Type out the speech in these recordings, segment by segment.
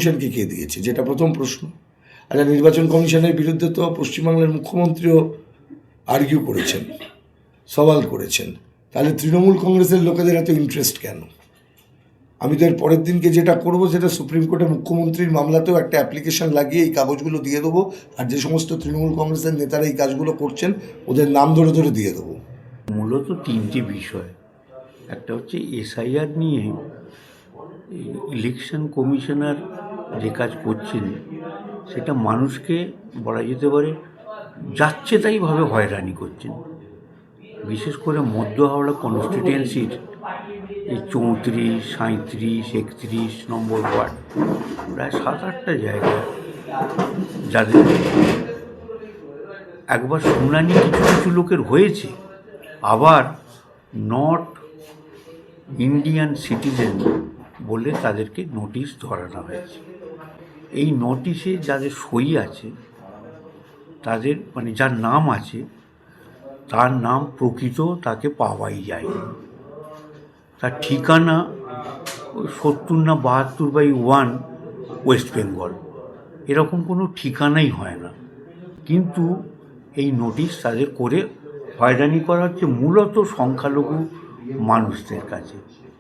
কমিশনকে কে দিয়েছে, যেটা প্রথম প্রশ্ন। আচ্ছা, নির্বাচন কমিশনের বিরুদ্ধে তো পশ্চিমবাংলার মুখ্যমন্ত্রীও আর্গিউ করেছেন, সওয়াল করেছেন, তাহলে তৃণমূল কংগ্রেসের লোকেদের এত ইন্টারেস্ট কেন? আমি তো এর পরের দিনকে যেটা করব, সেটা সুপ্রিম কোর্টে মুখ্যমন্ত্রীর মামলাতেও একটা অ্যাপ্লিকেশন লাগিয়ে এই কাগজগুলো দিয়ে দেবো, আর যে সমস্ত তৃণমূল কংগ্রেসের নেতারা এই কাজগুলো করছেন ওদের নাম ধরে ধরে দিয়ে দেবো। মূলত তিনটি বিষয়। একটা হচ্ছে এসআইআর নিয়ে ইলেকশন কমিশনার যে কাজ করছেন সেটা মানুষকে বলা যেতে পারে যাচ্ছে তাইভাবে হয়রানি করছেন। বিশেষ করে মধ্য হাওড়া কনস্টিটুয়েন্সির এই 34, 37, 31 নম্বর ওয়ার্ড, প্রায় 7-8টা জায়গায় যাদের একবার শুনানি কিছু কিছু লোকের হয়েছে, আবার নট ইন্ডিয়ান সিটিজেন বলে তাদেরকে নোটিশ ধরানো হয়েছে। এই নোটিশে যাদের সই আছে, তাদের মানে যার নাম আছে তার নাম প্রকৃত তাকে পাওয়াই যায়নি। তার ঠিকানা 70 না 72/1 ওয়েস্ট বেঙ্গল, এরকম কোনো ঠিকানাই হয় না। কিন্তু এই নোটিশ তাদের করে হয়রানি করা হচ্ছে মূলত সংখ্যালঘু মানুষদের কাছে।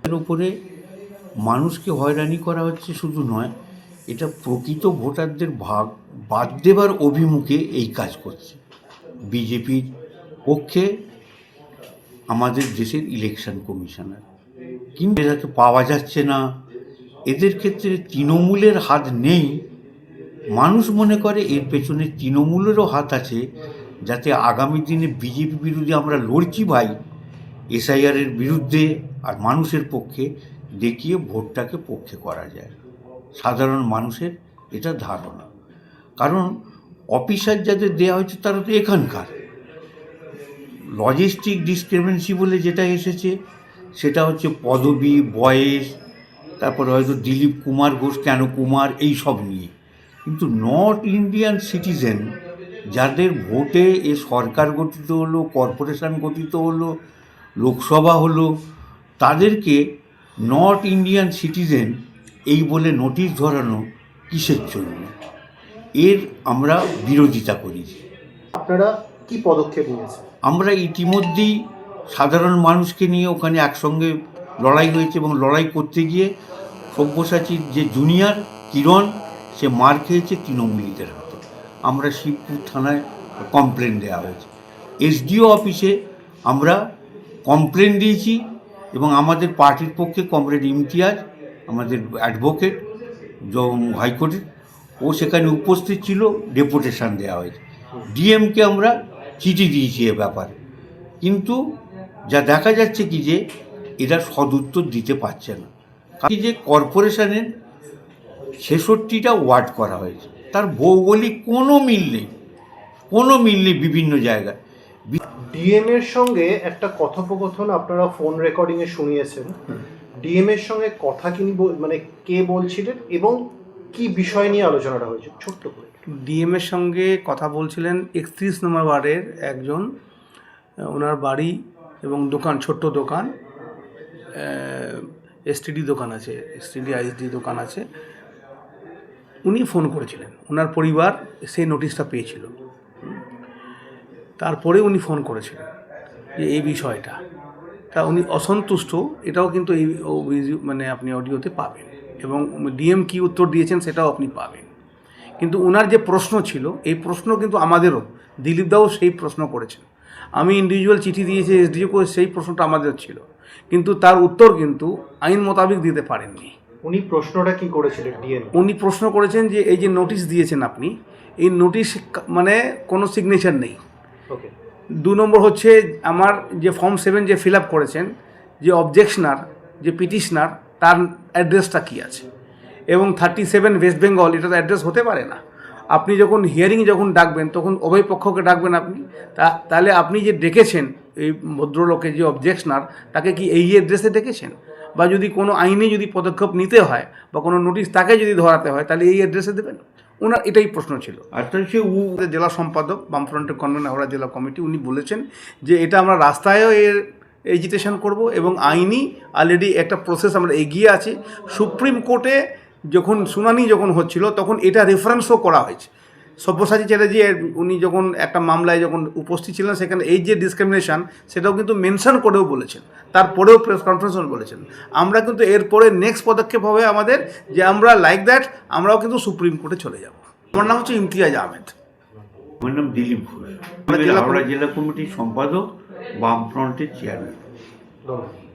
এর উপরে মানুষকে হয়রানি করা হচ্ছে শুধু নয়, এটা প্রকৃত ভোটারদের বাদ দেবার অভিমুখে এই কাজ করছে বিজেপির পক্ষে আমাদের দেশের ইলেকশন কমিশনার। কিন্তু এটাকে পাওয়া যাচ্ছে না, এদের ক্ষেত্রে তৃণমূলের হাত নেই। মানুষ মনে করে এর পেছনে তৃণমূলেরও হাত আছে, যাতে আগামী দিনে বিজেপি বিরুদ্ধে আমরা লড়ছি ভাই এসআইআরের বিরুদ্ধে আর মানুষের পক্ষে দেখিয়ে ভোটটাকে পক্ষে করা যায়। সাধারণ মানুষের এটা ধারণা। কারণ অফিসার যাদের দেওয়া হয়েছে তারা তো এখানকার। লজিস্টিক ডিসক্রিমিনেন্সি বলে যেটা এসেছে সেটা হচ্ছে পদবি, বয়স, তারপরে হয়তো দিলীপ কুমার ঘোষ কেন কুমার, এই সব নিয়ে। কিন্তু নর্থ ইন্ডিয়ান সিটিজেন যাদের ভোটে এ সরকার গঠিত হলো, কর্পোরেশন গঠিত হলো, লোকসভা হলো, তাদেরকে নর্থ ইন্ডিয়ান সিটিজেন এই বলে নোটিশ ধরানো কিসের জন্য? এর আমরা বিরোধিতা করেছি। আপনারা কি পদক্ষেপ নিয়েছেন? আমরা ইতিমধ্যেই সাধারণ মানুষকে নিয়ে ওখানে একসঙ্গে লড়াই হয়েছে, এবং লড়াই করতে গিয়ে সব্যসাচীর যে জুনিয়র কিরণ, সে মার খেয়েছে তৃণমূলীদের হাতে। আমরা শিবপুর থানায় কমপ্লেন দেওয়া হয়েছে, এসডিও অফিসে আমরা কমপ্লেন দিয়েছি, এবং আমাদের পার্টির পক্ষে কমরেড ইমতিয়াজ, আমাদের অ্যাডভোকেট হাইকোর্টের, ও সেখানে উপস্থিত ছিল, ডেপুটেশন দেওয়া হয়েছে। ডিএমকে আমরা চিঠি দিয়েছি এ ব্যাপারে, কিন্তু যা দেখা যাচ্ছে কি যে এরা সদুত্তর দিতে পারছে না। কি যে কর্পোরেশনের 66টা ওয়ার্ড করা হয়েছে, তার ভৌগোলিক কোনো মিল নেই বিভিন্ন জায়গায়। ডিএম এর সঙ্গে একটা কথোপকথন আপনারা ফোন রেকর্ডিংয়ে শুনিয়েছেন। ডিএম এর সঙ্গে কথা মানে কে বলছিলেন এবং কি বিষয় নিয়ে আলোচনাটা হয়েছে, ছোট্ট করে? ডিএম এর সঙ্গে কথা বলছিলেন 31 নম্বর ওয়ার্ডের একজন, ওনার বাড়ি এবং দোকান, ছোট্ট দোকান, এসটিডি দোকান আছে, এসটিডি আইএসডি দোকান আছে। উনি ফোন করেছিলেন, ওনার পরিবার সেই নোটিশটা পেয়েছিল, তারপরে উনি ফোন করেছিলেন যে এই বিষয়টা, তা উনি অসন্তুষ্ট। এটাও কিন্তু এই মানে আপনি অডিওতে পাবেন, এবং ডিএম কি উত্তর দিয়েছেন সেটাও আপনি পাবেন। কিন্তু ওনার যে প্রশ্ন ছিল, এই প্রশ্ন কিন্তু আমাদেরও, দিলীপ দাও সেই প্রশ্ন করেছেন। আমি ইন্ডিভিজুয়াল চিঠি দিয়েছি এসডিও করে, সেই প্রশ্নটা আমাদের ছিল, কিন্তু তার উত্তর কিন্তু আইন মোতাবেক দিতে পারেননি। উনি প্রশ্নটা কি করেছিলেন ডিএম? উনি প্রশ্ন করেছেন যে এই যে নোটিশ দিয়েছেন আপনি, এই নোটিশ মানে কোনো সিগনেচার নেই। ওকে। 2 নম্বর হচ্ছে আমার যে ফর্ম 7 যে ফিল আপ করেছেন, যে অবজেকশনার, যে পিটিশনার, তার অ্যাড্রেসটা কী আছে, এবং 37 ওয়েস্ট বেঙ্গল, এটা তো অ্যাড্রেস হতে পারে না। আপনি যখন হিয়ারিং যখন ডাকবেন তখন উভয় পক্ষকে ডাকবেন আপনি, তাহলে আপনি যে ডেকেছেন এই ভদ্রলোকে যে অবজেকশনার, তাকে কি এই অ্যাড্রেসে ডেকেছেন? বা যদি কোনো আইনে যদি পদক্ষেপ নিতে হয় বা কোনো নোটিশ তাকে যদি ধরাতে হয়, তাহলে এই অ্যাড্রেসে দেবেন? ওনার এটাই প্রশ্ন ছিল। আর সে জেলা সম্পাদক, বামফ্রন্টের কনভেনর হাওড়া জেলা কমিটি, উনি বলেছেন যে এটা আমরা রাস্তায়ও এর এজিটেশন করব, এবং আইনি অলরেডি একটা প্রসেস আমরা এগিয়ে আছি। সুপ্রিম কোর্টে যখন শুনানি যখন হচ্ছিল তখন এটা রেফারেন্সও করা হয়েছে। সব্যসাচী চ্যাটার্জি উনি যখন একটা মামলায় যখন উপস্থিত ছিলেন সেখানে এই যে ডিসক্রিমিনেশন সেটাও কিন্তু মেনশন করেও বলেছেন, তারপরেও প্রেস কনফারেন্সে বলেছেন। আমরা কিন্তু এরপরে নেক্সট পদক্ষেপ হবে আমাদের যে আমরা লাইক দ্যাট আমরাও কিন্তু সুপ্রিম কোর্টে চলে যাব। আমার নাম হচ্ছে ইমতিয়াজ আহমেদ। আমার নাম দিলীপ ঘোষ, হাওড়া জেলা কমিটির সম্পাদক, বামফ্রন্টের চেয়ারম্যান। ধন্যবাদ।